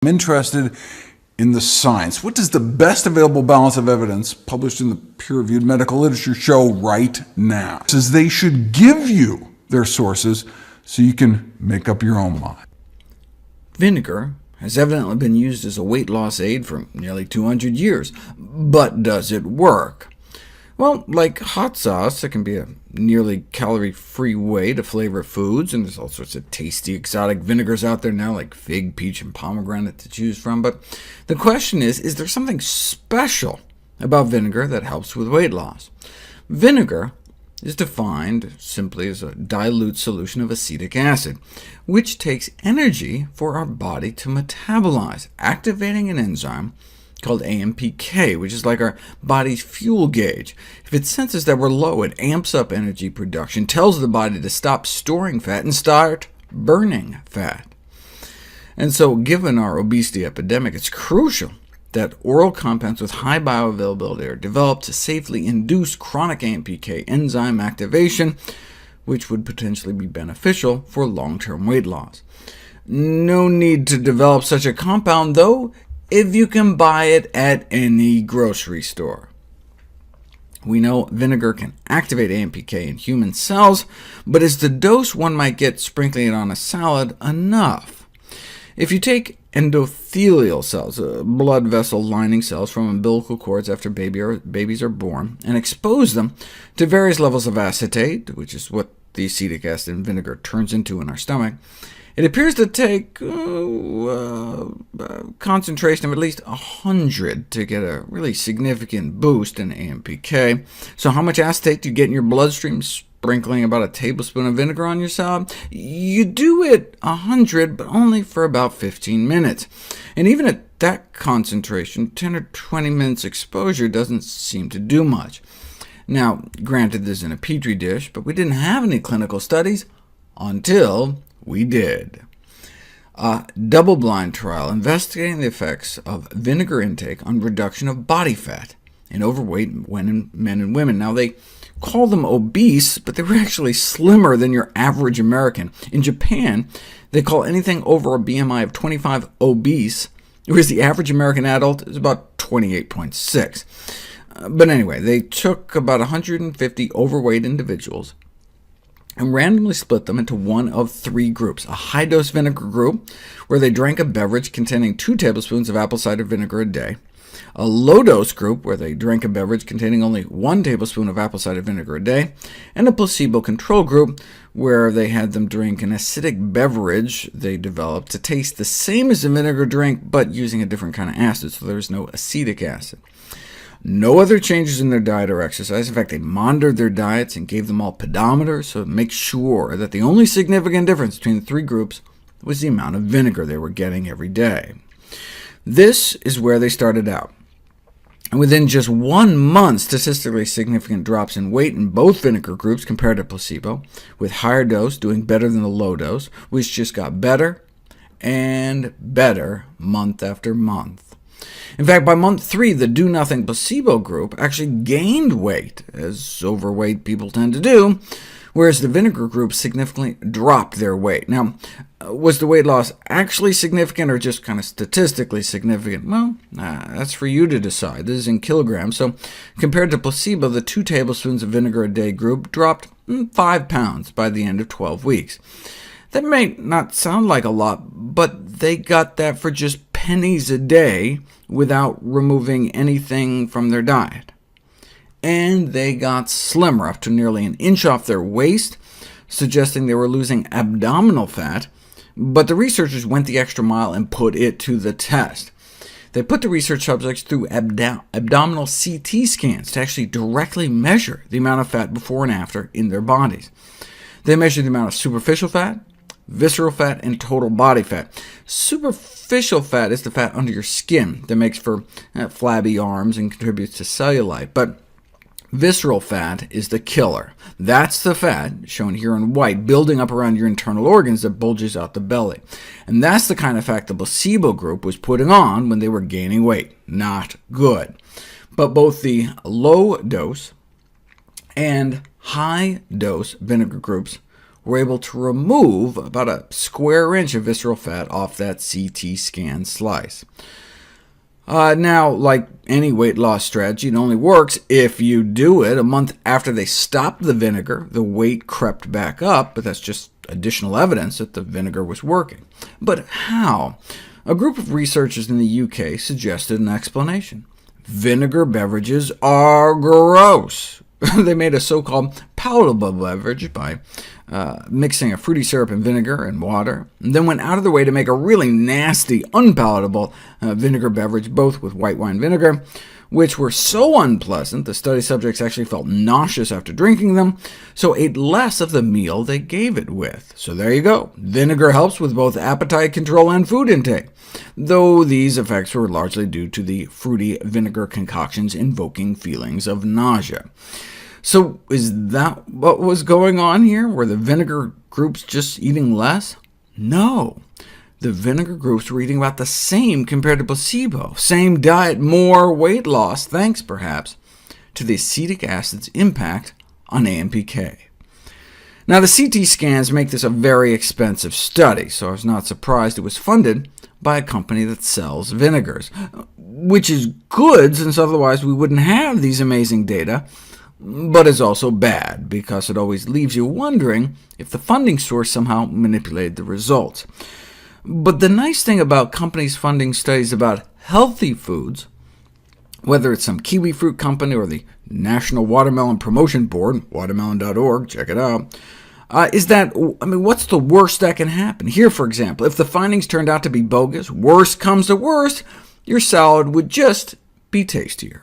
I'm interested in the science. What does the best available balance of evidence published in the peer-reviewed medical literature show right now? It says they should give you their sources so you can make up your own mind. Vinegar has evidently been used as a weight loss aid for nearly 200 years. But does it work? Well, like hot sauce, it can be a nearly calorie-free way to flavor foods, and there's all sorts of tasty exotic vinegars out there now, like fig, peach, and pomegranate to choose from. But the question is there something special about vinegar that helps with weight loss? Vinegar is defined simply as a dilute solution of acetic acid, which takes energy for our body to metabolize, activating an enzyme called AMPK, which is like our body's fuel gauge. If it senses that we're low, it amps up energy production, tells the body to stop storing fat and start burning fat. And so, given our obesity epidemic, it's crucial that oral compounds with high bioavailability are developed to safely induce chronic AMPK enzyme activation, which would potentially be beneficial for long-term weight loss. No need to develop such a compound, though, if you can buy it at any grocery store. We know vinegar can activate AMPK in human cells, but is the dose one might get sprinkling it on a salad enough? If you take endothelial cells, blood vessel lining cells from umbilical cords after babies are born, and expose them to various levels of acetate, which is what the acetic acid in vinegar turns into in our stomach, it appears to take concentration of at least 100 to get a really significant boost in AMPK. So how much acetate do you get in your bloodstream sprinkling about a tablespoon of vinegar on your salad? You do it 100, but only for about 15 minutes. And even at that concentration, 10 or 20 minutes exposure doesn't seem to do much. Now, granted, this is in a petri dish, but we didn't have any clinical studies until we did. A double-blind trial investigating the effects of vinegar intake on reduction of body fat in overweight men and women. Now, they call them obese, but they were actually slimmer than your average American. In Japan, they call anything over a BMI of 25 obese, whereas the average American adult is about 28.6. But anyway, they took about 150 overweight individuals and randomly split them into one of three groups: a high-dose vinegar group, where they drank a beverage containing 2 tablespoons of apple cider vinegar a day; a low-dose group, where they drank a beverage containing only 1 tablespoon of apple cider vinegar a day; and a placebo control group, where they had them drink an acidic beverage they developed to taste the same as a vinegar drink, but using a different kind of acid, so there was no acetic acid. No other changes in their diet or exercise. In fact, they monitored their diets and gave them all pedometers to make sure that the only significant difference between the three groups was the amount of vinegar they were getting every day. This is where they started out. And within just 1 month, statistically significant drops in weight in both vinegar groups compared to placebo, with higher dose doing better than the low dose, which just got better and better month after month. In fact, by month 3, the do-nothing placebo group actually gained weight, as overweight people tend to do, whereas the vinegar group significantly dropped their weight. Now, was the weight loss actually significant, or just kind of statistically significant? Well, that's for you to decide. This is in kilograms, so compared to placebo, the 2 tablespoons of vinegar a day group dropped 5 pounds by the end of 12 weeks. That may not sound like a lot, but they got that for just pennies a day without removing anything from their diet. And they got slimmer, up to nearly an inch off their waist, suggesting they were losing abdominal fat, but the researchers went the extra mile and put it to the test. They put the research subjects through abdominal CT scans to actually directly measure the amount of fat before and after in their bodies. They measured the amount of superficial fat, visceral fat, and total body fat. Superficial fat is the fat under your skin that makes for flabby arms and contributes to cellulite, but visceral fat is the killer. That's the fat, shown here in white, building up around your internal organs that bulges out the belly. And that's the kind of fat the placebo group was putting on when they were gaining weight. Not good. But both the low-dose and high-dose vinegar groups were able to remove about a square inch of visceral fat off that CT scan slice. Now, like any weight loss strategy, it only works if you do it. A month after they stopped the vinegar, the weight crept back up, but that's just additional evidence that the vinegar was working. But how? A group of researchers in the UK suggested an explanation. Vinegar beverages are gross. They made a so-called palatable beverage by mixing a fruity syrup and vinegar and water, and then went out of their way to make a really nasty, unpalatable vinegar beverage, both with white wine vinegar, which were so unpleasant the study subjects actually felt nauseous after drinking them, so ate less of the meal they gave it with. So there you go. Vinegar helps with both appetite control and food intake, though these effects were largely due to the fruity vinegar concoctions invoking feelings of nausea. So is that what was going on here? Were the vinegar groups just eating less? No. The vinegar groups were eating about the same compared to placebo. Same diet, more weight loss, thanks perhaps to the acetic acid's impact on AMPK. Now, the CT scans make this a very expensive study, so I was not surprised it was funded by a company that sells vinegars, which is good, since otherwise we wouldn't have these amazing data, but is also bad, because it always leaves you wondering if the funding source somehow manipulated the results. But the nice thing about companies funding studies about healthy foods, whether it's some kiwi fruit company or the National Watermelon Promotion Board, watermelon.org, check it out, is that, what's the worst that can happen? Here, for example, if the findings turned out to be bogus, worst comes to worst, your salad would just be tastier.